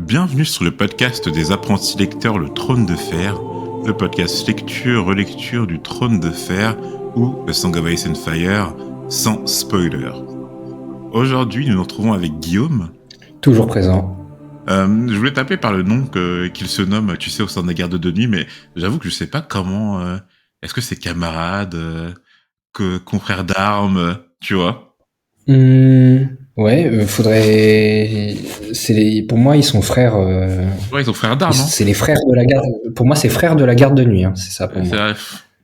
Bienvenue sur le podcast des apprentis lecteurs Le Trône de Fer, le podcast lecture-relecture du Trône de Fer ou A Song of Ice and Fire sans spoiler. Aujourd'hui, nous nous retrouvons avec Guillaume. Toujours présent. Je voulais t'appeler par le nom qu'il se nomme, tu sais, au sein de la garde de nuit, mais j'avoue que je sais pas comment. Est-ce que c'est camarade, confrère d'armes, tu vois? Ouais, faudrait. Pour moi, ils sont frères. Ouais, ils sont frères d'armes, hein. C'est les frères de la garde. Pour moi, c'est frères de la garde de nuit. C'est ça pour moi. C'est vrai.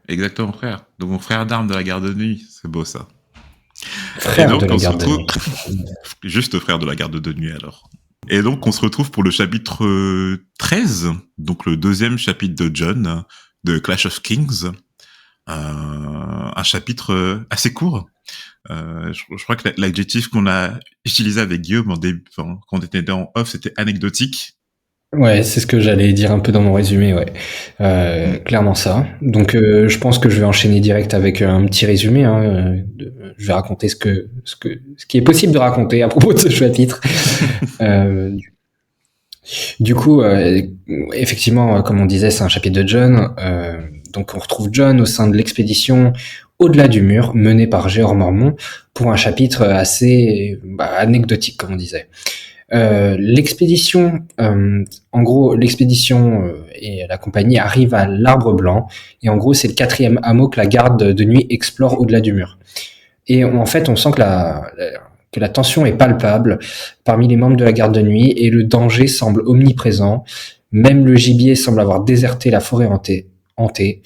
Exactement, frère. Donc mon frère d'armes de la garde de nuit, c'est beau ça. Frère de la garde de nuit. Juste frère de la garde de nuit alors. Et donc on se retrouve pour le chapitre 13, donc le deuxième chapitre de Jon, de Clash of Kings. Un chapitre assez court. Je crois que l'adjectif qu'on a utilisé avec Guillaume quand on était en off, c'était anecdotique. Ouais, c'est ce que j'allais dire un peu dans mon résumé, ouais. Clairement ça. Donc je pense que je vais enchaîner direct avec un petit résumé. Je vais raconter ce qui est possible de raconter à propos de ce chapitre. Du coup, effectivement, comme on disait, c'est un chapitre de Jon. Donc on retrouve Jon au sein de l'expédition Au-delà du mur, menée par Jeor Mormont, pour un chapitre assez anecdotique, comme on disait. L'expédition, en gros, et la compagnie arrivent à l'Arbre Blanc, et en gros, c'est le 4e hameau que la garde de nuit explore au-delà du mur. Et en fait, on sent que la tension est palpable parmi les membres de la garde de nuit, et le danger semble omniprésent. Même le gibier semble avoir déserté la forêt hantée,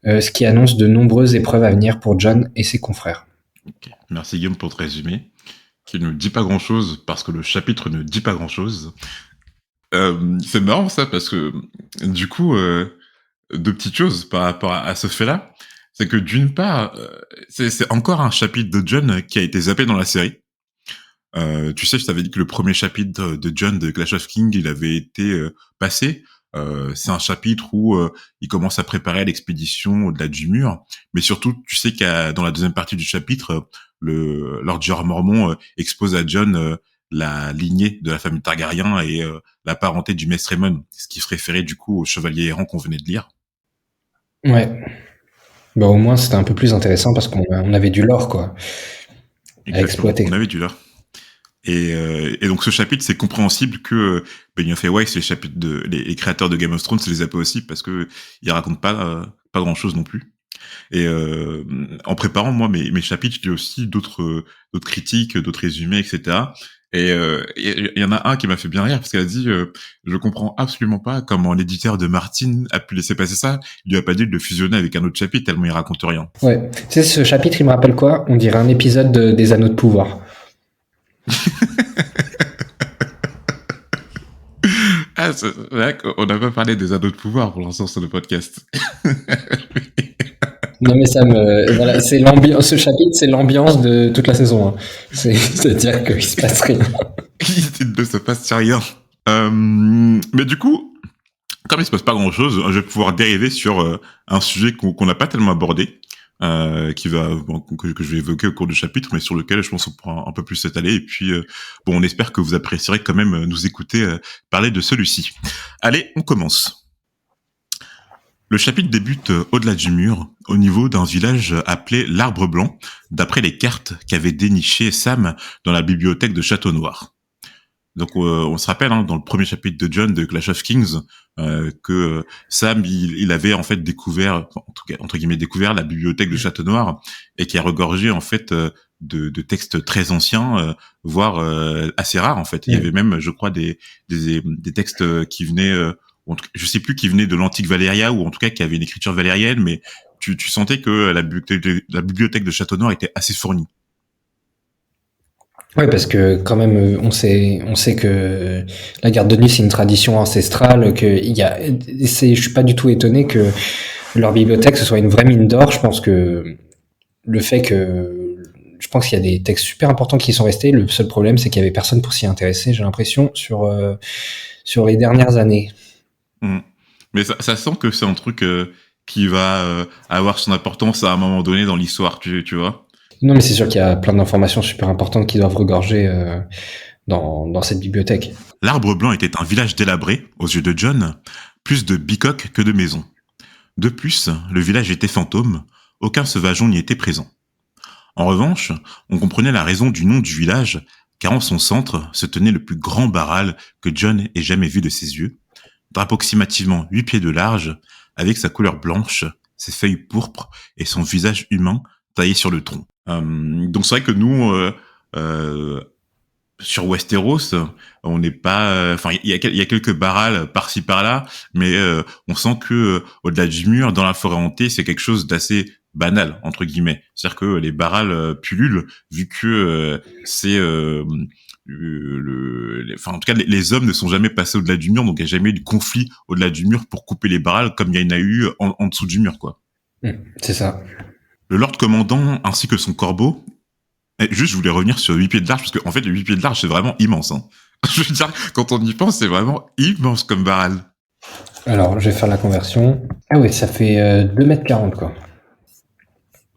ce qui annonce de nombreuses épreuves à venir pour Jon et ses confrères. Okay. Merci Guillaume pour ton résumé, qui ne dit pas grand-chose parce que le chapitre ne dit pas grand-chose. C'est marrant ça parce que du coup, deux petites choses par rapport à ce fait-là, c'est que d'une part, c'est encore un chapitre de Jon qui a été zappé dans la série. Tu sais, je t'avais dit que le premier chapitre de Jon de Clash of Kings, il avait été passé. C'est un chapitre où il commence à préparer l'expédition au-delà du mur, mais surtout, tu sais dans la deuxième partie du chapitre, Lord Jeor Mormont expose à Jon la lignée de la famille Targaryen et la parenté du Maestre Aemon, ce qui se référait du coup au chevalier errant qu'on venait de lire. Ouais. Bah au moins c'était un peu plus intéressant parce qu'on avait du lore quoi. Exactement. À exploiter. On avait du lore. Et donc ce chapitre, c'est compréhensible que Benioff et Weiss, les créateurs de Game of Thrones, se les appellent aussi parce que ils racontent pas grand chose non plus. Et en préparant moi mes chapitres, j'ai aussi d'autres critiques, d'autres résumés, etc. Et il y en a un qui m'a fait bien rire parce qu'elle a dit je comprends absolument pas comment l'éditeur de Martin a pu laisser passer ça. Il lui a pas dit de le fusionner avec un autre chapitre tellement il raconte rien. Ouais. Tu sais, ce chapitre, il me rappelle quoi ? On dirait un épisode des Anneaux de pouvoir. C'est vrai qu'on n'a pas parlé des Anneaux de pouvoir pour l'instant sur le podcast. Non mais voilà, c'est l'ambiance. Ce chapitre, c'est l'ambiance de toute la saison. Hein. C'est-à-dire qu'il se passe rien. Il ne se passe rien. Mais du coup, comme il se passe pas grand-chose, je vais pouvoir dériver sur un sujet qu'on n'a pas tellement abordé, que je vais évoquer au cours du chapitre, mais sur lequel je pense qu'on pourra un peu plus s'étaler. Et puis, on espère que vous apprécierez quand même nous écouter parler de celui-ci. Allez, on commence. Le chapitre débute au-delà du mur, au niveau d'un village appelé l'Arbre Blanc, d'après les cartes qu'avait dénichées Sam dans la bibliothèque de Château Noir. Donc on se rappelle dans le premier chapitre de Jon de Clash of Kings que Sam il avait en fait découvert, en tout cas entre guillemets découvert la bibliothèque de Château Noir et qui a regorgé en fait de textes très anciens, voire assez rares en fait. Il y avait même, je crois, des textes qui venaient je sais plus qui venait de l'antique Valyria ou en tout cas qui avait une écriture valérienne, mais tu sentais que la bibliothèque de Château Noir était assez fournie. Ouais, parce que quand même, on sait que la garde de nuit c'est une tradition ancestrale, je suis pas du tout étonné que leur bibliothèque ce soit une vraie mine d'or. Je pense qu'il y a des textes super importants qui sont restés. Le seul problème, c'est qu'il y avait personne pour s'y intéresser. J'ai l'impression sur les dernières années. Mais ça sent que c'est un truc qui va avoir son importance à un moment donné dans l'histoire, tu vois. Non, mais c'est sûr qu'il y a plein d'informations super importantes qui doivent regorger dans cette bibliothèque. L'Arbre Blanc était un village délabré, aux yeux de John, plus de bicoques que de maisons. De plus, le village était fantôme, aucun sauvageon n'y était présent. En revanche, on comprenait la raison du nom du village, car en son centre se tenait le plus grand baral que John ait jamais vu de ses yeux, d'approximativement 8 pieds de large, avec sa couleur blanche, ses feuilles pourpres et son visage humain taillé sur le tronc. Donc c'est vrai que nous, euh, sur Westeros, on n'est pas, enfin il y a quelques barrals par-ci par-là, mais on sent que au-delà du mur, dans la forêt hantée, c'est quelque chose d'assez banal entre guillemets. C'est-à-dire que les barrals pullulent vu que c'est enfin en tout cas les hommes ne sont jamais passés au-delà du mur, donc il n'y a jamais eu de conflit au-delà du mur pour couper les barrals comme il y en a eu en dessous du mur quoi. C'est ça. Le Lord Commandant ainsi que son corbeau. Juste, je voulais revenir sur 8 pieds de large, parce qu'en fait, les 8 pieds de large, c'est vraiment immense. Hein. Je veux dire, quand on y pense, c'est vraiment immense comme barral. Alors, je vais faire la conversion. Ah oui, ça fait 2,40 m, quoi.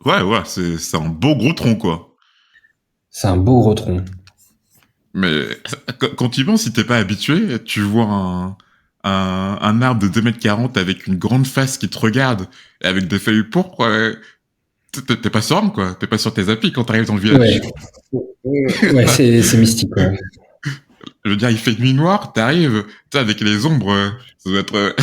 Ouais, c'est un beau gros tronc, quoi. C'est un beau gros tronc. Mais quand tu y penses, si t'es pas habitué, tu vois un arbre de 2,40 m avec une grande face qui te regarde, et avec des feuilles pourpres, t'es pas sur arme, quoi. T'es pas sur tes appuis quand t'arrives dans le village. Ouais, c'est mystique, ouais. Je veux dire, il fait nuit noire, t'arrives, avec les ombres, ça doit être,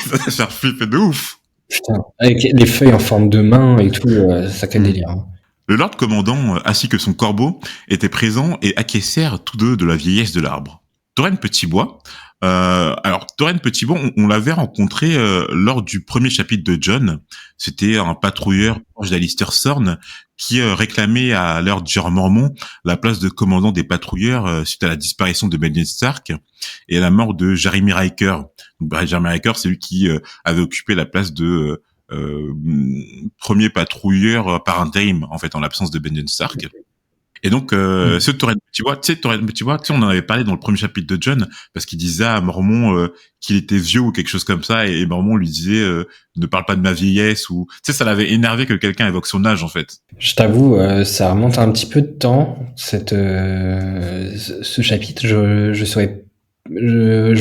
ça doit faire flipper de ouf. Putain, avec les feuilles en forme de main et tout, ça quel délire. Hein. Le Lord Commandant, ainsi que son corbeau, étaient présents et acquiescèrent tous deux de la vieillesse de l'arbre. Thoren Petitbois, alors Thoren Petitbois, on l'avait rencontré lors du premier chapitre de John. C'était un patrouilleur proche d'Alistair Thorne qui réclamait à Lord Jorah Mormont la place de commandant des patrouilleurs suite à la disparition de Benjen Stark et à la mort de Jeremy Riker. Donc, Jeremy Riker, c'est lui qui avait occupé la place de premier patrouilleur par intérim en fait en l'absence de Benjen Stark. Et donc ce Thoren Petitbois, tu sais, on en avait parlé dans le premier chapitre de John parce qu'il disait à Mormont qu'il était vieux ou quelque chose comme ça et Mormont lui disait ne parle pas de ma vieillesse ou tu sais ça l'avait énervé que quelqu'un évoque son âge en fait. Je t'avoue, ça remonte un petit peu de temps ce chapitre. Je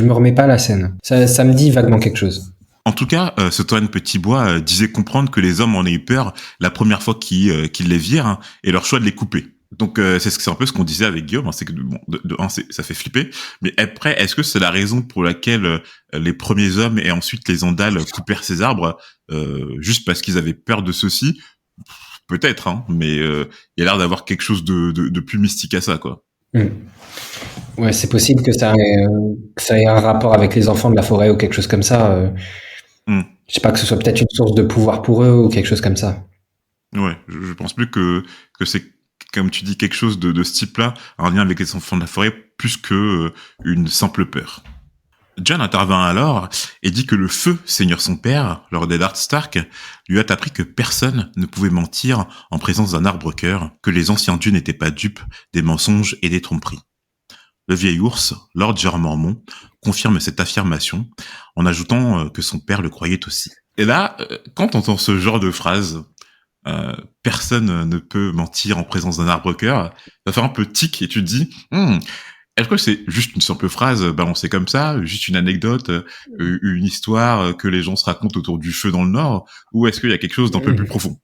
me remets pas à la scène. Ça me dit vaguement quelque chose. En tout cas, ce Thoren Petitbois disait comprendre que les hommes en aient eu peur la première fois qu'ils les virent hein, et leur choix de les couper. Donc c'est un peu ce qu'on disait avec Guillaume, hein, c'est que bon, de un, ça fait flipper, mais après, est-ce que c'est la raison pour laquelle les premiers hommes et ensuite les Andals coupèrent ces arbres juste parce qu'ils avaient peur de ceux-ci? Peut-être, hein, mais il y a l'air d'avoir quelque chose de plus mystique à ça, quoi. Ouais, c'est possible que ça ait un rapport avec les enfants de la forêt ou quelque chose comme ça. Je sais pas, que ce soit peut-être une source de pouvoir pour eux ou quelque chose comme ça. Ouais, je pense plus que c'est comme tu dis, quelque chose de ce type-là, en lien avec les enfants de la forêt, plus que une simple peur. Jon intervint alors et dit que le feu, seigneur son père, Lord Eddard Stark, lui a appris que personne ne pouvait mentir en présence d'un arbre-cœur, que les anciens dieux n'étaient pas dupes des mensonges et des tromperies. Le vieil ours, Lord Jorah Mormont, confirme cette affirmation en ajoutant que son père le croyait aussi. Et là, quand on entend ce genre de phrase, personne ne peut mentir en présence d'un arbre-cœur, ça fait un peu tic et tu te dis, est-ce que c'est juste une simple phrase balancée comme ça, juste une anecdote, une histoire que les gens se racontent autour du feu dans le Nord, ou est-ce qu'il y a quelque chose d'un peu plus profond?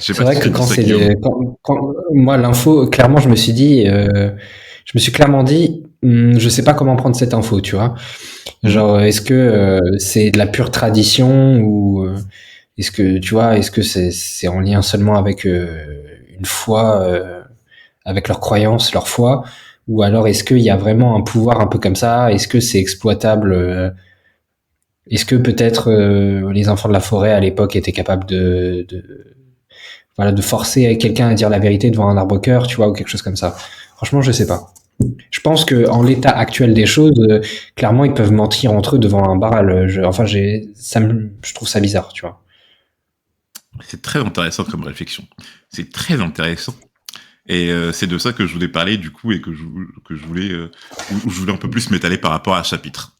C'est vrai que quand moi l'info, clairement, je me suis clairement dit, je sais pas comment prendre cette info, tu vois. Genre, est-ce que c'est de la pure tradition ou est-ce que tu vois, est-ce que c'est en lien seulement avec une foi, avec leur croyance, leur foi, ou alors est-ce qu'il y a vraiment un pouvoir un peu comme ça? Est-ce que c'est exploitable? Est-ce que peut-être les enfants de la forêt à l'époque étaient capables de forcer quelqu'un à dire la vérité devant un arbre-cœur, tu vois, ou quelque chose comme ça? Franchement, je sais pas. Je pense que en l'état actuel des choses, clairement, ils peuvent mentir entre eux devant un barral. Je trouve ça bizarre, tu vois. C'est très intéressant comme réflexion. C'est très intéressant. Et c'est de ça que je voulais parler du coup et que je voulais un peu plus m'étaler par rapport à ce chapitre.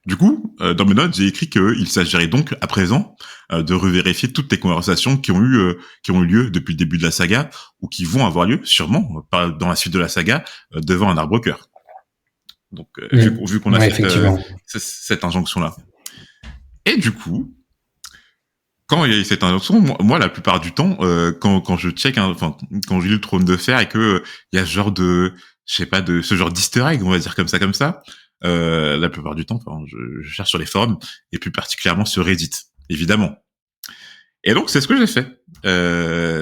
Du coup, dans mes notes, j'ai écrit qu'il s'agirait donc à présent de revérifier toutes les conversations qui ont eu lieu depuis le début de la saga ou qui vont avoir lieu sûrement dans la suite de la saga devant un arbre-cœur. Donc vu qu'on a Ouais, effectivement. cette injonction là. Et du coup, quand il y a cette injonction, moi la plupart du temps, quand je check, quand je lis le Trône de Fer et que il y a ce genre de, je sais pas, de ce genre d'Easter egg, on va dire comme ça, la plupart du temps, je cherche sur les forums et plus particulièrement sur Reddit, évidemment. Et donc c'est ce que j'ai fait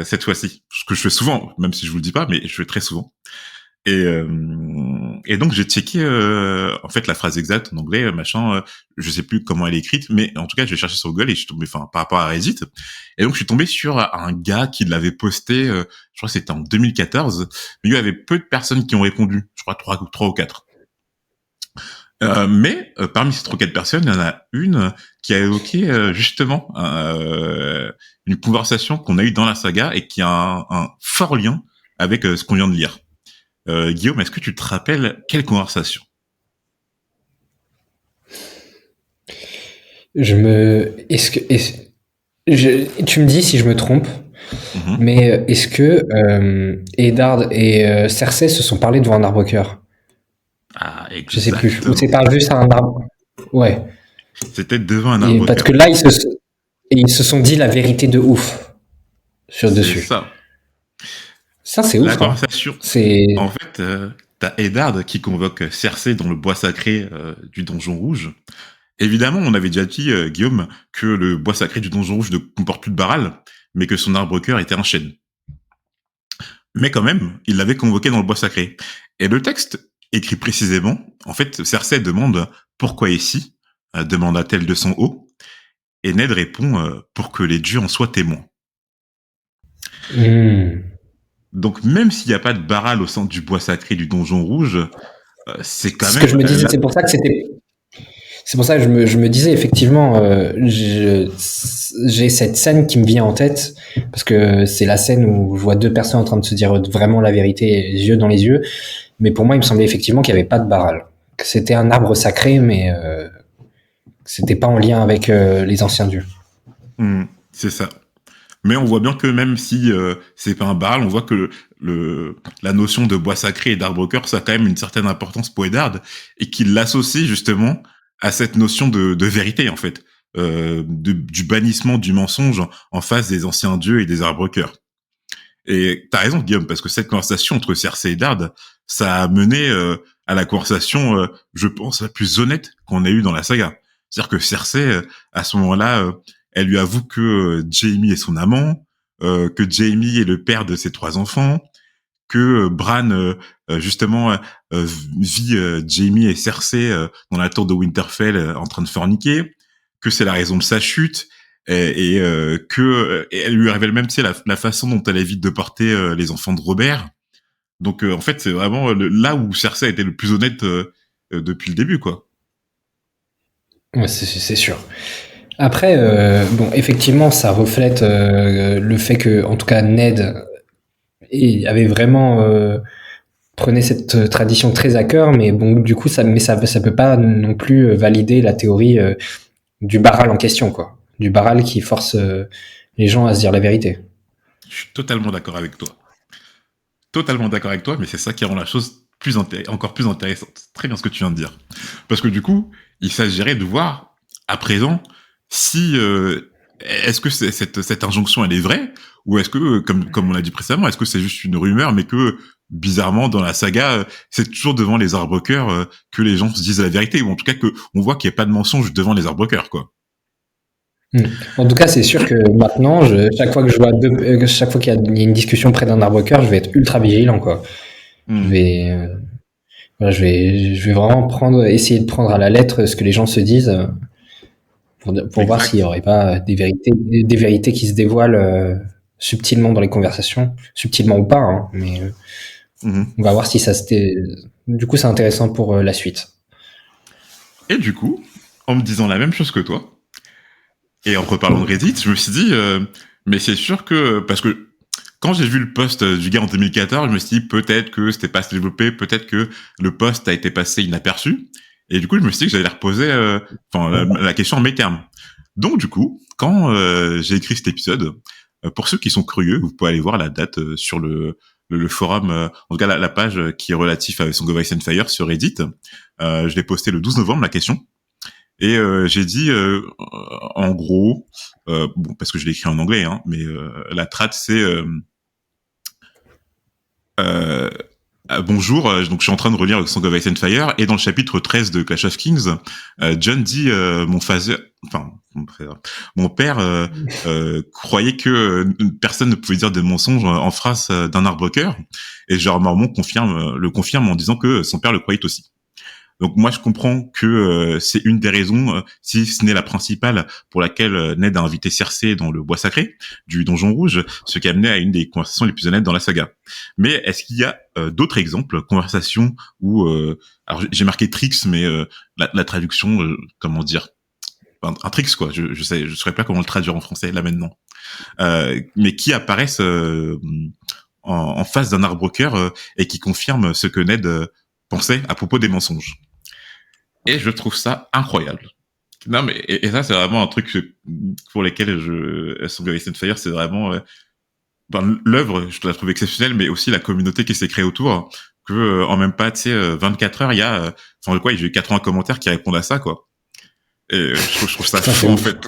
cette fois-ci, ce que je fais souvent, même si je vous le dis pas, mais je fais très souvent. Et donc j'ai checké en fait la phrase exacte en anglais, machin, je sais plus comment elle est écrite, mais en tout cas je vais chercher sur Google et je suis tombé, par rapport à Reddit, et donc je suis tombé sur un gars qui l'avait posté, je crois que c'était en 2014, mais il y avait peu de personnes qui ont répondu, je crois trois ou quatre. Mais parmi ces 3 ou 4 personnes, il y en a une qui a évoqué justement une conversation qu'on a eue dans la saga et qui a un fort lien avec ce qu'on vient de lire. Guillaume, est-ce que tu te rappelles quelle conversation? Tu me dis si je me trompe, mais est-ce que Eddard et Cersei se sont parlé devant un arbre-cœur? Ah, Je sais plus. exactement. Ou c'est pas juste un arbre? Ouais. C'était devant un Et parce arbre-cœur. que là, ils se sont dit la vérité de ouf sur C'est dessus. ça. Ça, c'est La ouf, hein. conversation. C'est. En fait, t'as Eddard qui convoque Cersei dans le bois sacré du Donjon Rouge. Évidemment, on avait déjà dit, Guillaume, que le bois sacré du Donjon Rouge ne comporte plus de Baral, mais que son arbre-cœur était un chêne. Mais quand même, il l'avait convoqué dans le bois sacré. Et le texte écrit précisément, en fait, Cersei demande « Pourquoi ici ?» demanda-t-elle de son haut. Et Ned répond « Pour que les dieux en soient témoins ». Donc même s'il n'y a pas de Baral au centre du bois sacré du Donjon Rouge, c'est quand ce même... que je me disais, c'est pour ça que c'était. C'est pour ça que je me disais effectivement, j'ai cette scène qui me vient en tête parce que c'est la scène où je vois 2 personnes en train de se dire vraiment la vérité, les yeux dans les yeux. Mais pour moi, il me semblait effectivement qu'il n'y avait pas de Baral, que c'était un arbre sacré, mais que c'était pas en lien avec les anciens dieux. C'est ça. Mais on voit bien que même si c'est pas un Baral, on voit que la notion de bois sacré et d'arbre-cœur, ça a quand même une certaine importance pour Eddard, et qu'il l'associe justement à cette notion de vérité, en fait, du bannissement du mensonge en face des anciens dieux et des arbres-cœurs. Et t'as raison, Guillaume, parce que cette conversation entre Cersei et Eddard, ça a mené à la conversation, je pense, la plus honnête qu'on ait eue dans la saga. C'est-à-dire que Cersei, à ce moment-là, elle lui avoue que Jaime est son amant, que Jaime est le père de ses 3 enfants, que Bran, justement, vit Jaime et Cersei dans la tour de Winterfell en train de forniquer, que c'est la raison de sa chute, et que et elle lui révèle même, tu sais, la façon dont elle évite de porter les enfants de Robert. Donc en fait, c'est vraiment là où Cersei a été le plus honnête depuis le début, quoi. Ouais, c'est sûr. Après, bon, effectivement, ça reflète le fait que, en tout cas, Ned avait vraiment prenait cette tradition très à cœur, mais bon, du coup, ça peut pas non plus valider la théorie du Baral en question, quoi, du Baral qui force les gens à se dire la vérité. Je suis totalement d'accord avec toi. Totalement d'accord avec toi, mais c'est ça qui rend la chose encore plus intéressante. Très bien ce que tu viens de dire. Parce que du coup, il s'agirait de voir, à présent, si est-ce que cette injonction elle est vraie, ou est-ce que, comme on l'a dit précédemment, est-ce que c'est juste une rumeur, mais que bizarrement dans la saga, c'est toujours devant les arbres-cœurs que les gens se disent la vérité, ou en tout cas que on voit qu'il n'y a pas de mensonge devant les arbres-cœurs, quoi. En tout cas, c'est sûr que maintenant, chaque fois que je vois chaque fois qu'il y a une discussion près d'un arbre-cœur, je vais être ultra vigilant, quoi. Je vais, voilà, je vais vraiment essayer de prendre à la lettre ce que les gens se disent pour voir s'il n'y aurait pas des vérités qui se dévoilent subtilement dans les conversations, subtilement ou pas, hein, mais on va voir si ça du coup, c'est intéressant pour la suite. Et du coup, en me disant la même chose que toi, et en reparlant de Reddit, je me suis dit, mais c'est sûr que, parce que quand j'ai vu le post du gars en 2014, je me suis dit peut-être que c'était pas assez développé, peut-être que le post a été passé inaperçu. Et du coup, je me suis dit que j'allais la reposer, la question en mes termes. Donc, du coup, quand j'ai écrit cet épisode, pour ceux qui sont curieux, vous pouvez aller voir la date sur le forum, en tout cas la page qui est relative à Song of Ice and Fire sur Reddit. Je l'ai posté le 12 novembre, la question. Et j'ai dit, en gros, bon, parce que je l'ai écrit en anglais, hein, mais la trad, c'est... bonjour, donc je suis en train de relire Song of Ice and Fire, et dans le chapitre 13 de Clash of Kings, John dit, mon père croyait que personne ne pouvait dire des mensonges en face d'un Arbroaker, et genre Mormon le confirme en disant que son père le croyait aussi. Donc moi je comprends que c'est une des raisons, si ce n'est la principale, pour laquelle Ned a invité Cersei dans le bois sacré du Donjon Rouge, ce qui a amené à une des conversations les plus honnêtes dans la saga. Mais est-ce qu'il y a d'autres exemples, conversations où alors j'ai marqué tricks, mais la traduction, comment dire, un tricks quoi, je saurais pas comment le traduire en français là maintenant, mais qui apparaissent en face d'un Arbroaker et qui confirment ce que Ned pensait à propos des mensonges. Et je trouve ça incroyable. Non, mais, et ça, c'est vraiment un truc pour lequel Song of Ice and Fire, c'est vraiment, l'œuvre, je la trouve exceptionnelle, mais aussi la communauté qui s'est créée autour, que, en même pas, tu sais, 24 heures, il y a, j'ai eu 80 commentaires qui répondent à ça, quoi. Et je trouve ça fou, en fait.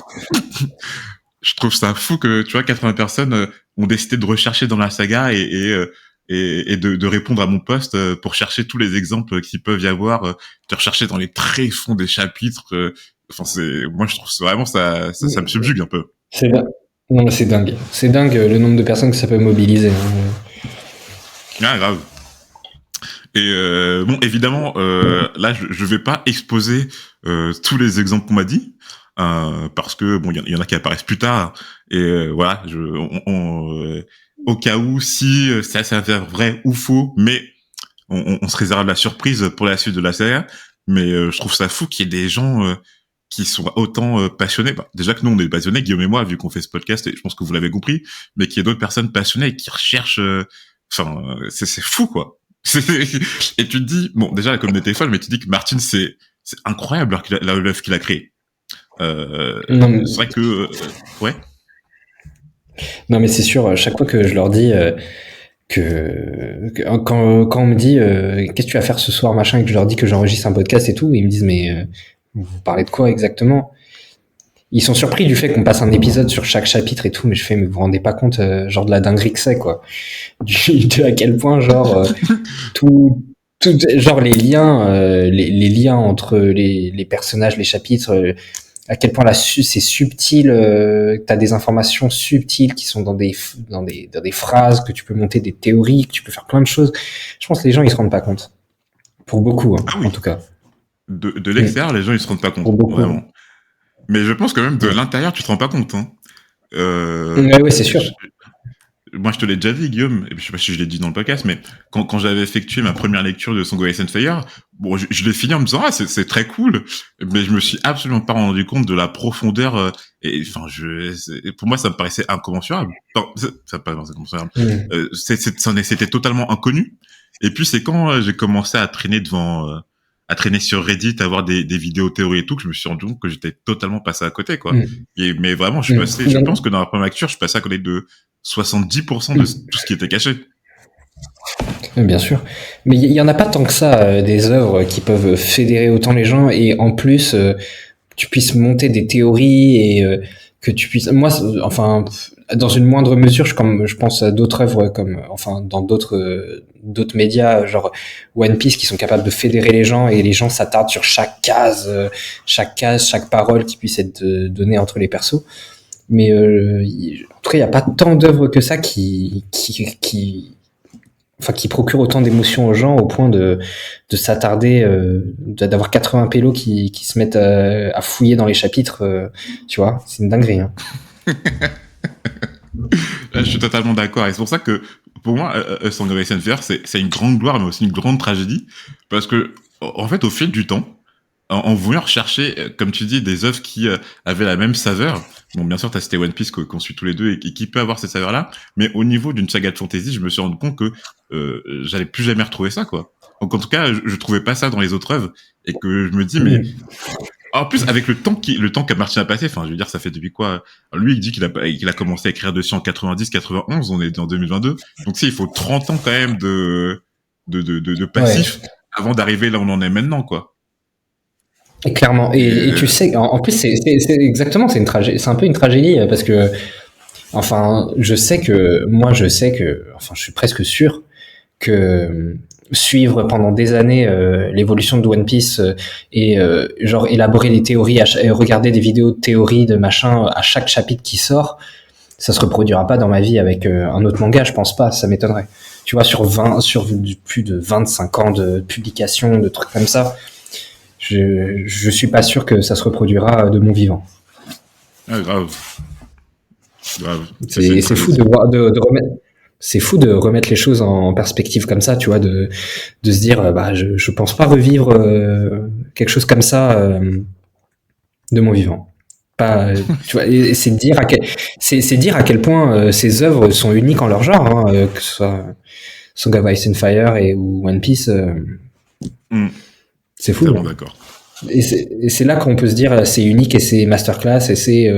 Je trouve ça fou que, tu vois, 80 personnes ont décidé de rechercher dans la saga et de répondre à mon post pour chercher tous les exemples qu'il peuvent y avoir, de rechercher dans les tréfonds des chapitres. Moi je trouve vraiment ça me subjugue un peu. C'est dingue. Non, c'est dingue. C'est dingue le nombre de personnes que ça peut mobiliser. Ah, grave. Et bon, évidemment, là, je vais pas exposer tous les exemples qu'on m'a dit, parce que bon, il y en a qui apparaissent plus tard. Et voilà, au cas où, si ça s'avère vrai ou faux, mais on se réserve la surprise pour la suite de la série. Mais je trouve ça fou qu'il y ait des gens qui sont autant passionnés. Bah, déjà que nous, on est passionnés, Guillaume et moi, vu qu'on fait ce podcast, et je pense que vous l'avez compris, mais qu'il y ait d'autres personnes passionnées et qui recherchent... c'est fou, quoi. Et tu te dis, bon, déjà, la communauté est folle, mais tu te dis que Martin, c'est incroyable l'œuvre qu'il a créé. C'est vrai que... ouais. Non, mais c'est sûr, chaque fois que je leur dis quand on me dit qu'est-ce que tu vas faire ce soir, machin, et que je leur dis que j'enregistre un podcast et tout, ils me disent mais vous parlez de quoi exactement? Ils sont surpris du fait qu'on passe un épisode sur chaque chapitre et tout, mais je fais mais vous vous rendez pas compte genre de la dinguerie que c'est, quoi. De à quel point genre tout genre les liens les liens entre les personnages, les chapitres, à quel point là c'est subtil, t'as des informations subtiles qui sont dans des phrases, que tu peux monter des théories, que tu peux faire plein de choses. Je pense que les gens ils se rendent pas compte. Pour beaucoup, hein, en tout cas. De l'extérieur, les gens ils se rendent pas compte. Pour beaucoup. Vraiment. Mais je pense que même de l'intérieur, tu te rends pas compte. Hein. Ouais, c'est sûr. Moi, je te l'ai déjà dit, Guillaume, et je sais pas si je l'ai dit dans le podcast, mais quand j'avais effectué ma première lecture de Song of Ice and Fire, bon, je l'ai fini en me disant, ah, c'est très cool, mais je me suis absolument pas rendu compte de la profondeur, et enfin, pour moi, ça me paraissait incommensurable. Non, ça me paraissait incommensurable. C'était totalement inconnu. Et puis, c'est quand j'ai commencé à traîner à traîner sur Reddit, à voir des vidéos théories et tout, que je me suis rendu compte que j'étais totalement passé à côté, quoi. Mais vraiment, je pense que dans la première lecture, je suis passé à côté de 70% de tout ce qui était caché. Bien sûr. Mais il y en a pas tant que ça, des œuvres qui peuvent fédérer autant les gens, et en plus, tu puisses monter des théories et que tu puisses... Moi, enfin, dans une moindre mesure, je pense à d'autres œuvres comme, enfin, dans d'autres médias, genre One Piece, qui sont capables de fédérer les gens, et les gens s'attardent sur chaque case, chaque parole qui puisse être donnée entre les persos. Mais en tout cas, il n'y a pas tant d'œuvres que ça qui procurent autant d'émotions aux gens, au point de s'attarder, d'avoir 80 pélos qui se mettent à fouiller dans les chapitres, tu vois, c'est une dinguerie. Hein. Là, je suis totalement d'accord, et c'est pour ça que pour moi, Song of Ice and Fire, c'est une grande gloire, mais aussi une grande tragédie, parce que en fait, au fil du temps, en voulant rechercher, comme tu dis, des œuvres qui avaient la même saveur. Bon, bien sûr, t'as cité One Piece qu'on suit tous les deux et qui peut avoir cette saveur-là, mais au niveau d'une saga de fantasy, je me suis rendu compte que j'allais plus jamais retrouver ça, quoi. Donc en tout cas, je trouvais pas ça dans les autres œuvres et que je me dis mais Mm. en plus avec le temps que Martin a passé, enfin je veux dire ça fait depuis quoi. Lui il dit qu'il a commencé à écrire dessus en 90 91, on est en 2022. Donc tu sais, il faut 30 ans quand même de Ouais, passif avant d'arriver là où on en est maintenant quoi. et clairement. Et Et tu sais, en plus, c'est exactement, c'est une tragédie, c'est un peu une tragédie parce que, enfin, je sais que, enfin, je suis presque sûr que suivre pendant des années l'évolution de One Piece et genre élaborer des théories, et regarder des vidéos de théories de machin à chaque chapitre qui sort, ça se reproduira pas dans ma vie avec un autre manga, je pense pas, ça m'étonnerait. Tu vois, sur plus de 25 ans de publication, de trucs comme ça, je suis pas sûr que ça se reproduira de mon vivant. ah, grave, grave. C'est une C'est fou tragédie. de voir, de remettre, c'est fou de remettre les choses en perspective comme ça, tu vois, de se dire, bah, je pense pas revivre quelque chose comme ça de mon vivant. Pas, tu vois, et c'est dire c'est dire à quel point ces œuvres sont uniques en leur genre, hein, que ce soit Song of Ice and Fire ou One Piece, Hmm, c'est fou. totalement d'accord. Et c'est là qu'on peut se dire, c'est unique et c'est masterclass et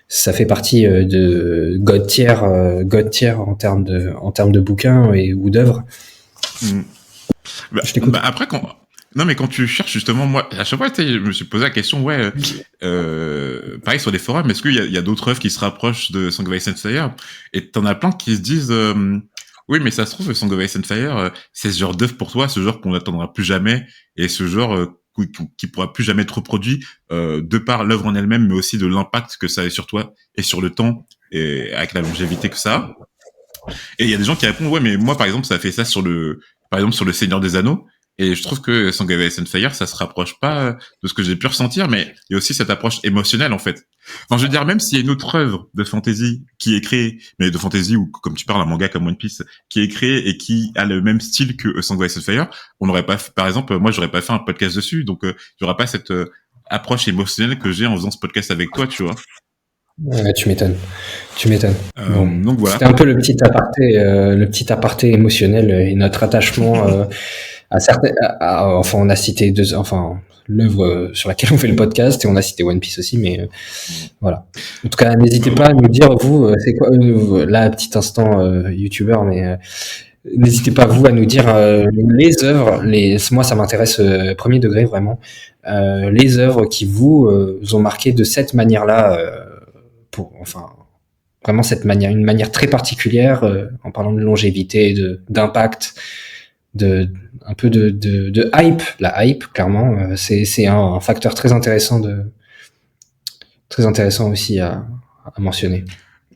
ça fait partie de God tier en termes de bouquins ou d'œuvres. Hmm. Je t'écoute. Après, non, mais quand tu cherches justement, moi, à chaque fois, tu sais, je me suis posé la question, ouais, pareil sur les forums, est-ce qu'il y a d'autres œuvres qui se rapprochent de Song of Ice and Fire? Et t'en as plein qui se disent, oui, mais ça se trouve, Song of Ice and Fire, c'est ce genre d'œuvre pour toi, ce genre qu'on n'attendra plus jamais, et ce genre qui pourra plus jamais être reproduit, de par l'œuvre en elle-même, mais aussi de l'impact que ça a sur toi et sur le temps, et avec la longévité que ça a. Et il y a des gens qui répondent, ouais, mais moi, par exemple, ça fait ça par exemple, sur le Seigneur des Anneaux. Et je trouve que Song of Ice and Fire, ça se rapproche pas de ce que j'ai pu ressentir, mais il y a aussi cette approche émotionnelle, en fait. Enfin, je veux dire, même s'il y a une autre œuvre de fantasy qui est créée, mais de fantasy ou comme tu parles, un manga comme One Piece, qui est créé et qui a le même style que Song of Ice and Fire, on n'aurait pas, par exemple, moi, j'aurais pas fait un podcast dessus, donc il y aura pas cette approche émotionnelle que j'ai en faisant ce podcast avec toi, tu vois. Ouais, tu m'étonnes. Tu m'étonnes. Bon, Donc c'était un voilà. peu le petit aparté émotionnel et notre attachement à certains. Enfin, on a cité enfin, l'œuvre sur laquelle on fait le podcast et on a cité One Piece aussi, mais voilà. En tout cas, n'hésitez pas à nous dire vous, c'est quoi là, petit instant youtubeur, mais n'hésitez pas vous à nous dire les œuvres, moi ça m'intéresse premier degré vraiment, les œuvres qui vous ont marqué de cette manière-là, enfin vraiment une manière très particulière, en parlant de longévité, d'impact, de un peu de hype. La hype, clairement, c'est un facteur très intéressant aussi à mentionner.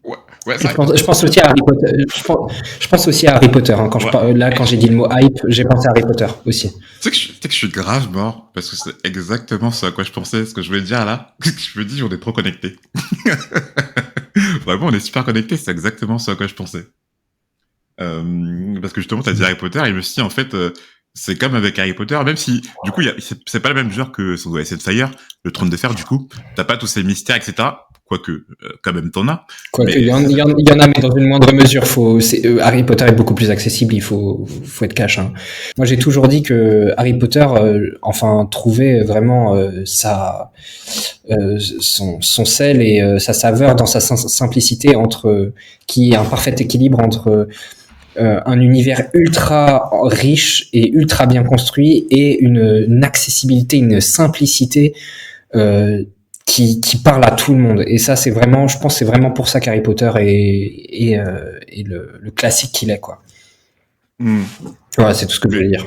Ouais, ouais, c'est vrai. Je pense aussi à Harry Potter. Je pense aussi à Harry Potter. Hein. Ouais. Quand j'ai dit le mot hype, j'ai pensé à Harry Potter aussi. Tu sais que je suis grave mort parce que c'est exactement ce à quoi je pensais, ce que je voulais dire là. Je me dis, on est trop connectés. Vraiment, on est super connectés, c'est exactement ce à quoi je pensais. Parce que justement, t'as dit Harry Potter et je me suis dit, en fait, c'est comme avec Harry Potter, même si, du coup, c'est pas le même genre que son Ice and Fire, le Trône de Fer, du coup. T'as pas tous ces mystères, etc. Quoique, quand même, t'en as. Quoique, Mais, il y en a, mais dans une moindre mesure. Harry Potter est beaucoup plus accessible, faut être cash. Hein. Moi, j'ai toujours dit que Harry Potter, enfin, trouvait vraiment son sel et sa saveur dans sa simplicité qui est un parfait équilibre entre un univers ultra riche et ultra bien construit et une accessibilité, une simplicité euh, qui parle à tout le monde. Et ça, c'est vraiment, je pense, c'est vraiment pour ça qu'Harry Potter est le classique qu'il est, quoi. hmm, Voilà, c'est tout ce que je mais, voulais dire.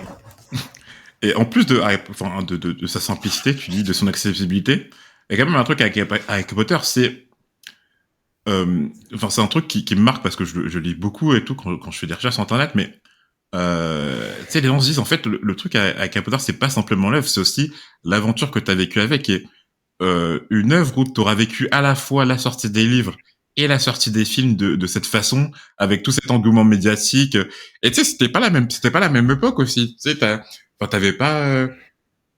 et en plus enfin, de sa simplicité, tu dis, de son accessibilité, il y a quand même un truc avec Harry Potter, c'est, enfin, c'est un truc qui me marque parce que je lis beaucoup et tout quand je fais des recherches sur Internet, mais tu sais, les gens se disent en fait le truc avec Harry Potter, c'est pas simplement l'œuvre, c'est aussi l'aventure que t'as vécu avec et une œuvre où t'auras vécu à la fois la sortie des livres et la sortie des films de cette façon, avec tout cet engouement médiatique. Et tu sais, c'était pas la même époque aussi. Tu sais, enfin, t'avais pas,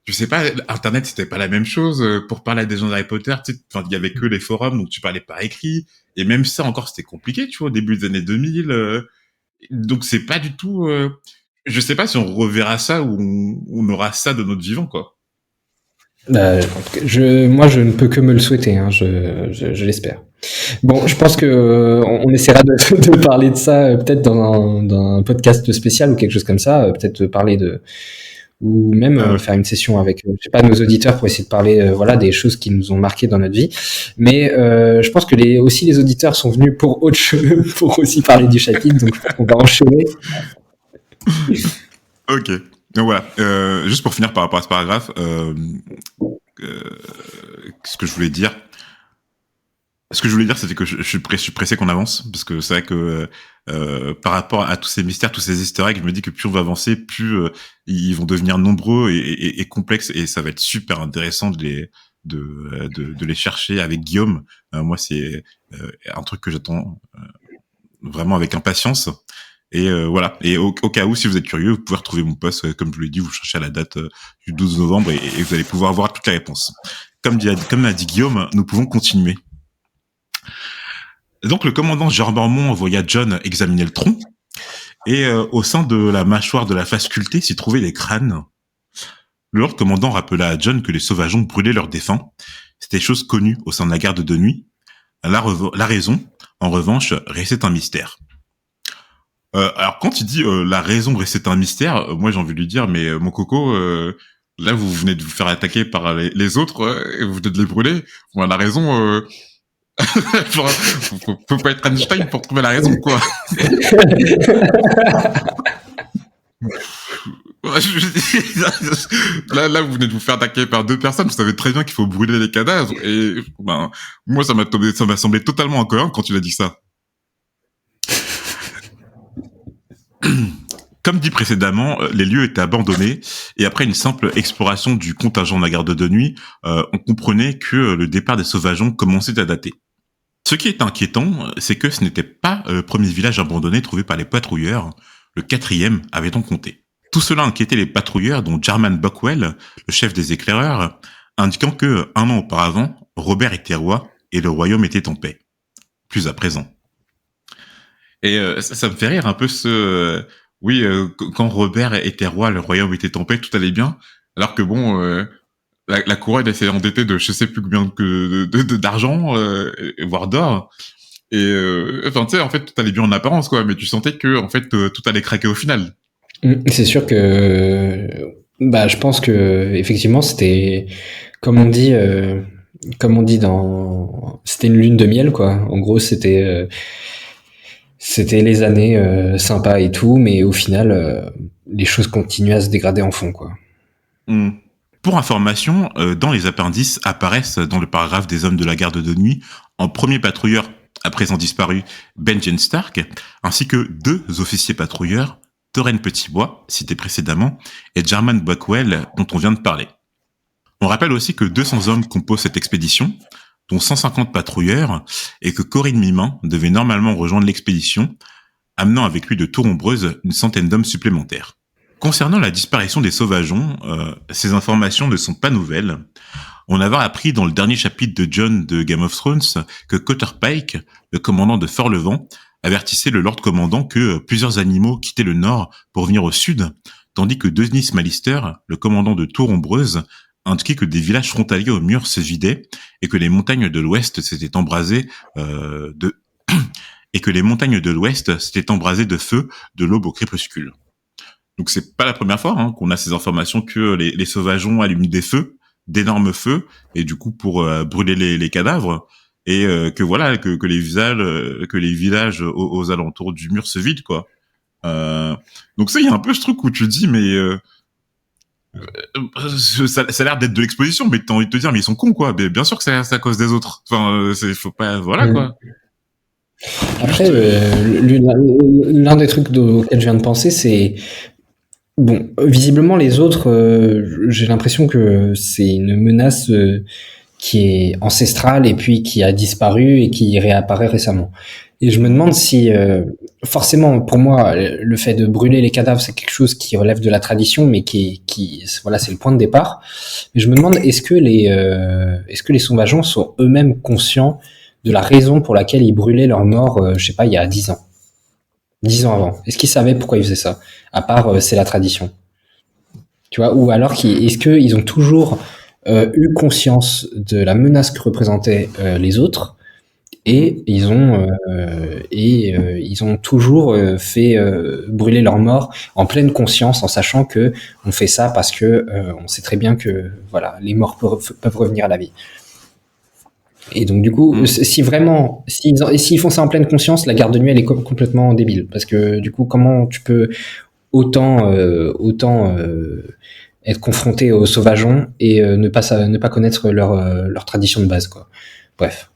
je sais pas, Internet, c'était pas la même chose pour parler à des gens d'Harry Potter. Tu sais, enfin, il y avait que les forums, donc tu parlais pas écrit. Et même ça encore, c'était compliqué, tu vois, au début des années 2000. Donc c'est pas du tout. je sais pas si on reverra ça ou on aura ça de notre vivant, quoi. Moi, je ne peux que me le souhaiter, hein, je l'espère. Bon, je pense que on essaiera de parler de ça peut-être dans un podcast spécial ou quelque chose comme ça, peut-être parler de ou même faire une session avec je sais pas nos auditeurs pour essayer de parler voilà des choses qui nous ont marqué dans notre vie. Mais je pense que aussi les auditeurs sont venus pour autre chose, pour aussi parler du chapitre, donc je pense qu'on va enchaîner. Ok. Donc voilà. Juste pour finir par rapport à ce paragraphe, ce que je voulais dire. Ce que je voulais dire, c'était que je suis pressé qu'on avance, parce que c'est vrai que par rapport à tous ces mystères, tous ces easter eggs, je me dis que plus on va avancer, plus ils vont devenir nombreux et complexes, et ça va être super intéressant de les chercher avec Guillaume. Moi, c'est un truc que j'attends vraiment avec impatience. Et voilà. Et au cas où, si vous êtes curieux, vous pouvez retrouver mon post, comme je vous l'ai dit, vous cherchez à la date du 12 novembre et vous allez pouvoir voir toutes les réponses. Comme l'a dit Guillaume, nous pouvons continuer. Donc le commandant Jean Mormont envoya John examiner le tronc, et au sein de la mâchoire de la face sculptée s'y trouvaient des crânes. Le Lord commandant rappela à John que les sauvageons brûlaient leurs défunts. C'était chose connue au sein de la garde de nuit. La raison, en revanche, restait un mystère. Alors quand il dit la raison restait un mystère, moi j'ai envie de lui dire, mais mon coco, là vous venez de vous faire attaquer par les autres et vous venez de les brûler. Bon, la raison... faut pas être Einstein pour trouver la raison, quoi. Là, vous venez de vous faire attaquer par 2 personnes, vous savez très bien qu'il faut brûler les cadavres, et ben, moi, ça m'a semblé totalement incohérent quand tu l'as dit ça. Comme dit précédemment, les lieux étaient abandonnés, et après une simple exploration du contingent de la garde de nuit, on comprenait que le départ des sauvageons commençait à dater. Ce qui est inquiétant, c'est que ce n'était pas le premier village abandonné trouvé par les patrouilleurs, le 4e avait-on compté. Tout cela inquiétait les patrouilleurs, dont Jarman Buckwell, le chef des éclaireurs, indiquant que, 1 an auparavant, Robert était roi et le royaume était en paix. Plus à présent. Et ça me fait rire un peu oui, quand Robert était roi, le royaume était en paix, tout allait bien, alors que bon... la couronne elle s'est endettée de je sais plus combien d'argent, voire d'or. Et enfin tu sais, en fait tout allait bien en apparence, quoi, mais tu sentais que en fait tout allait craquer au final. C'est sûr que je pense que effectivement c'était comme on dit c'était une lune de miel, quoi. En gros c'était les années sympas et tout, mais au final les choses continuaient à se dégrader en fond, quoi. Pour information, dans les appendices apparaissent dans le paragraphe des hommes de la garde de nuit, en premier patrouilleur, à présent disparu, Benjen Stark, ainsi que 2 officiers patrouilleurs, Thoren Petitbois, cité précédemment, et Jarman Buckwell, dont on vient de parler. On rappelle aussi que 200 hommes composent cette expédition, dont 150 patrouilleurs, et que Corinne Mimin devait normalement rejoindre l'expédition, amenant avec lui de Tour-Ombreuse une centaine d'hommes supplémentaires. Concernant la disparition des sauvageons, ces informations ne sont pas nouvelles. On avait appris dans le dernier chapitre de Jon de Game of Thrones que Cotter Pike, le commandant de Fort-Levant, avertissait le Lord Commandant que plusieurs animaux quittaient le nord pour venir au sud, tandis que Denis Malister, le commandant de Tour-Ombreuse, indiquait que des villages frontaliers au mur se vidaient et que les montagnes de l'ouest s'étaient embrasées de feu de l'aube au crépuscule. Donc c'est pas la première fois qu'on a ces informations que les sauvageons allument des feux, d'énormes feux, et du coup pour brûler les cadavres, et que voilà que les villages aux alentours du mur se vident, quoi. Donc ça, il y a un peu ce truc où tu dis mais ça a l'air d'être de l'exposition, mais t'as envie de te dire mais ils sont cons, quoi. Mais bien sûr que c'est à cause des autres. Enfin faut pas, voilà, quoi. Après l'un des trucs auxquels je viens de penser, c'est bon, visiblement les autres, j'ai l'impression que c'est une menace qui est ancestrale et puis qui a disparu et qui réapparaît récemment. Et je me demande si, forcément, pour moi, le fait de brûler les cadavres, c'est quelque chose qui relève de la tradition, mais voilà, c'est le point de départ. Mais je me demande, est-ce que les sauvageons sont eux-mêmes conscients de la raison pour laquelle ils brûlaient leurs morts, je sais pas, il y a 10 ans? 10 ans avant? Est-ce qu'ils savaient pourquoi ils faisaient ça? À part, c'est la tradition. Tu vois, ou alors est-ce qu'ils ont toujours eu conscience de la menace que représentaient les autres et ils ont toujours fait brûler leurs morts en pleine conscience, en sachant que on fait ça parce que on sait très bien que voilà, les morts peuvent revenir à la vie. Et donc du coup, si vraiment, s'ils font ça en pleine conscience, la garde de nuit elle est complètement débile, parce que du coup, comment tu peux autant être confronté aux sauvageons et ne pas connaître leur tradition de base, quoi. Bref.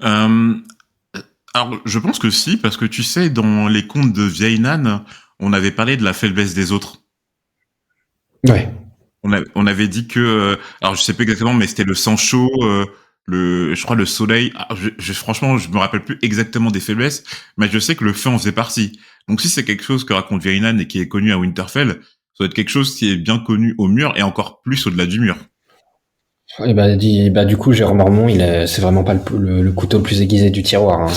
Alors, je pense que si, parce que tu sais, dans les contes de vieille Nan, on avait parlé de la faiblesse des autres. Ouais. On avait dit que, alors je sais pas exactement, mais c'était le sang chaud, je crois le soleil. Franchement, je me rappelle plus exactement des faiblesses, mais je sais que le feu en faisait partie. Donc si c'est quelque chose que raconte vieille Nan et qui est connu à Winterfell, ça doit être quelque chose qui est bien connu au mur et encore plus au-delà du mur. Et du coup, Jérôme Mormont, c'est vraiment pas le couteau le plus aiguisé du tiroir. Hein.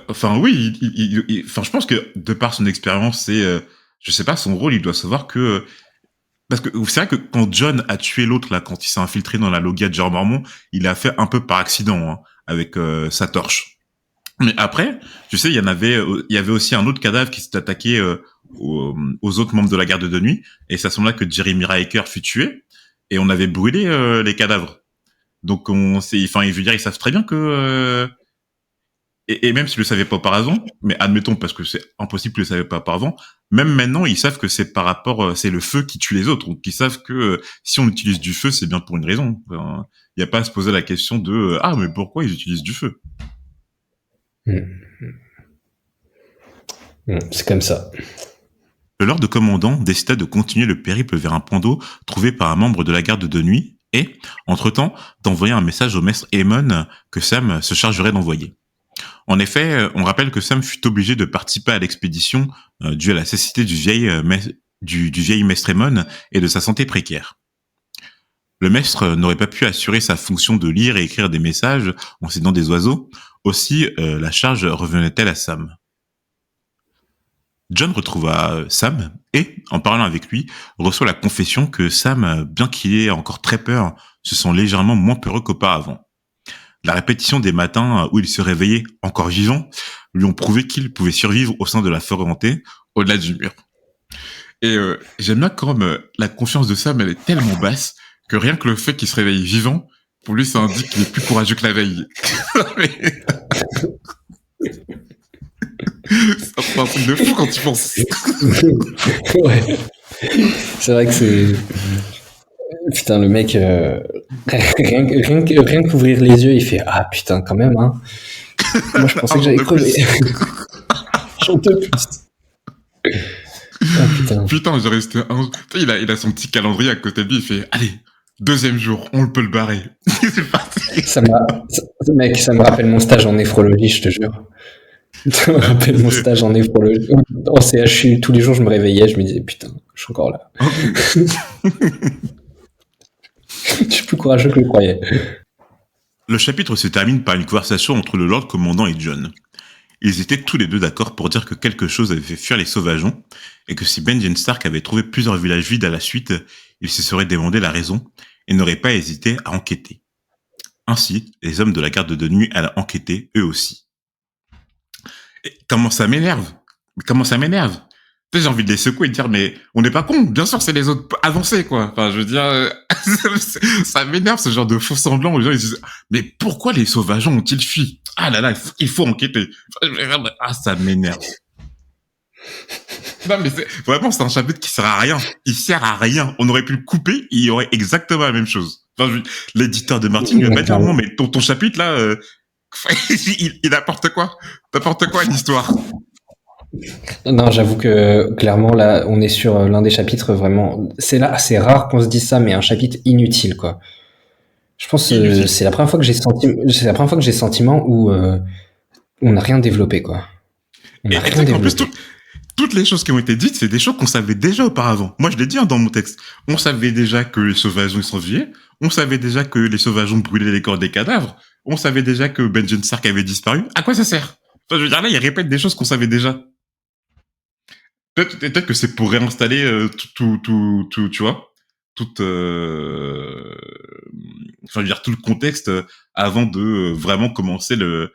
Enfin, oui, enfin, je pense que de par son expérience, je sais pas, son rôle, il doit savoir que, parce que c'est vrai que quand Jon a tué l'autre là, quand il s'est infiltré dans la logia de Jérôme Mormont, il l'a fait un peu par accident, hein, avec sa torche. Mais après, tu sais, il y avait aussi un autre cadavre qui s'est attaqué aux autres membres de la garde de nuit, et c'est à ce moment-là que Jeremy Riker fut tué, et on avait brûlé les cadavres. Donc enfin, je veux dire, ils savent très bien que et même s'ils le savaient pas auparavant, mais admettons parce que c'est impossible qu'ils le savaient pas auparavant, même maintenant ils savent que c'est par rapport, c'est le feu qui tue les autres, donc ils savent que si on utilise du feu, c'est bien pour une raison. Il n'y a pas à se poser la question de ah mais pourquoi ils utilisent du feu. C'est comme ça. Le Lord Commandant décida de continuer le périple vers un point d'eau trouvé par un membre de la garde de nuit et, entre-temps, d'envoyer un message au maître Aemon que Sam se chargerait d'envoyer. En effet, on rappelle que Sam fut obligé de participer à l'expédition due à la cécité du vieil maître Aemon et de sa santé précaire. Le maître n'aurait pas pu assurer sa fonction de lire et écrire des messages en s'aidant des oiseaux, aussi la charge revenait-elle à Sam. Jon retrouva Sam et, en parlant avec lui, reçoit la confession que Sam, bien qu'il ait encore très peur, se sent légèrement moins peureux qu'auparavant. La répétition des matins où il se réveillait encore vivant lui ont prouvé qu'il pouvait survivre au sein de la forêt hantée, au-delà du mur. Et j'aime bien quand même la confiance de Sam, elle est tellement basse que rien que le fait qu'il se réveille vivant, pour lui ça indique qu'il est plus courageux que la veille. C'est un truc de fou quand tu penses. Ouais. C'est vrai que c'est... Putain, le mec, rien qu'ouvrir les yeux, il fait « Ah putain, quand même, hein. Moi, je pensais que j'allais crever. » J'en peux plus. Ah putain. Putain, j'ai resté il a son petit calendrier à côté de lui, il fait « Allez, 2e jour, on peut le barrer. » C'est parti. Ça me rappelle mon stage en néphrologie, je te jure. Ça me rappelle mon stage en néphrologie. En CHU, tous les jours, je me réveillais, je me disais, putain, je suis encore là. Je suis plus courageux que je le croyais. Le chapitre se termine par une conversation entre le Lord Commandant et Jon. Ils étaient tous les deux d'accord pour dire que quelque chose avait fait fuir les sauvageons, et que si Benjen Stark avait trouvé plusieurs villages vides à la suite, il se serait demandé la raison, et n'aurait pas hésité à enquêter. Ainsi, les hommes de la garde de nuit allaient enquêter, eux aussi. Et comment ça m'énerve? J'ai envie de les secouer et de dire, mais on n'est pas cons, bien sûr c'est les autres avancés, quoi. Enfin, je veux dire, ça m'énerve ce genre de faux semblants où les gens ils disent, mais pourquoi les sauvageons ont-ils fui? Ah là là, il faut enquêter. Ah, ça m'énerve. Non, mais vraiment, c'est un chapitre qui sert à rien. Il sert à rien. On aurait pu le couper, il y aurait exactement la même chose. Enfin, l'éditeur de Martin, il va pas dire, non, mais ton chapitre là, il apporte quoi? T'apportes quoi à l'histoire? Non, j'avoue que clairement là, on est sur l'un des chapitres vraiment. C'est rare qu'on se dise ça, mais un chapitre inutile, quoi. Je pense que c'est la première fois que j'ai sentiment où on n'a rien développé, quoi. On n'a rien développé. En plus, toutes les choses qui ont été dites, c'est des choses qu'on savait déjà auparavant. Moi, je l'ai dit dans mon texte. On savait déjà que les sauvageons s'enviaient. On savait déjà que les sauvageons brûlaient les corps des cadavres. On savait déjà que Benjen Stark avait disparu. À quoi ça sert? Enfin, je veux dire, là, il répète des choses qu'on savait déjà. Peut-être que c'est pour réinstaller tout, tu vois, enfin, je veux dire, tout le contexte avant de vraiment commencer le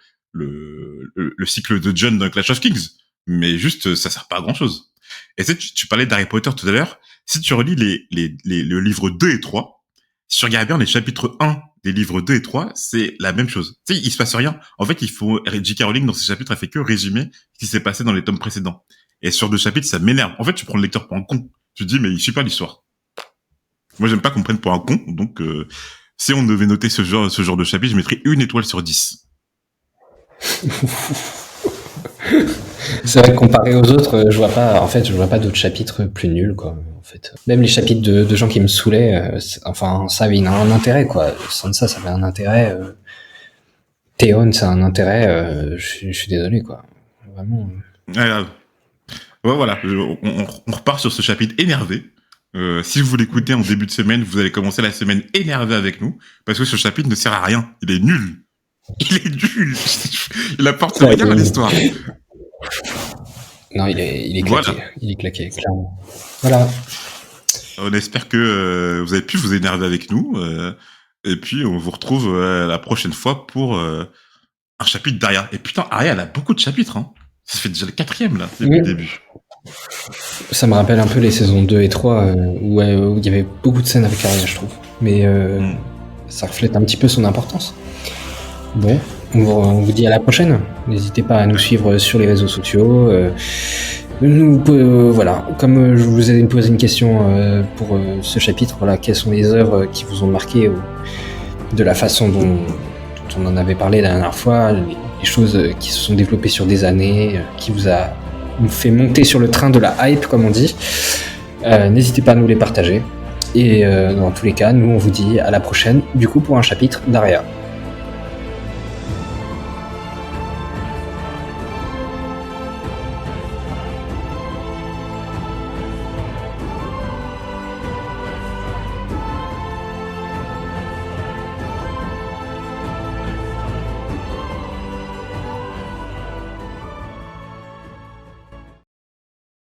cycle de Jon dans Clash of Kings. Mais juste, ça sert pas à grand chose. Et tu parlais d'Harry Potter tout à l'heure. Si tu relis le livre 2 et 3, si tu regardes bien les chapitres 1 des livres 2 et 3, c'est la même chose. Tu sais, il se passe rien. En fait, J.K. Rowling, dans ces chapitres, elle fait que résumer ce qui s'est passé dans les tomes précédents. Et sur 2 chapitres, ça m'énerve. En fait, tu prends le lecteur pour un con. Tu te dis, mais il suit pas l'histoire. Moi, j'aime pas qu'on prenne pour un con. Donc, si on devait noter ce genre de chapitre, je mettrais 1 étoile sur 10. C'est vrai que comparé aux autres, je vois pas d'autres chapitres plus nuls, quoi. En fait, même les chapitres de gens qui me saoulaient, enfin, ça avait un intérêt, quoi. Sansa, ça avait un intérêt. Théon, ça a un intérêt. Je suis désolé, quoi. Vraiment. Ouais, voilà. On repart sur ce chapitre énervé. Si vous l'écoutez en début de semaine, vous allez commencer la semaine énervé avec nous, parce que ce chapitre ne sert à rien. Il est nul. Il est nul. Il apporte rien à l'histoire. Non, il est claqué. Voilà. Il est claqué, clairement. Voilà. On espère que vous avez pu vous énerver avec nous. Et puis, on vous retrouve la prochaine fois pour un chapitre d'Arya. Et putain, Arya, elle a beaucoup de chapitres. Hein. Ça fait déjà le 4e, là, depuis le début. Ça me rappelle un peu les saisons 2 et 3, où il y avait beaucoup de scènes avec Arya, je trouve. Mais ça reflète un petit peu son importance. Bon, on vous dit à la prochaine. N'hésitez pas à nous suivre sur les réseaux sociaux. Voilà, comme je vous ai posé une question pour ce chapitre, voilà, quelles sont les œuvres qui vous ont marqué de la façon dont on en avait parlé la dernière fois, les choses qui se sont développées sur des années, qui vous fait monter sur le train de la hype, comme on dit. N'hésitez pas à nous les partager. Et dans tous les cas, nous on vous dit à la prochaine, du coup pour un chapitre d'Arya.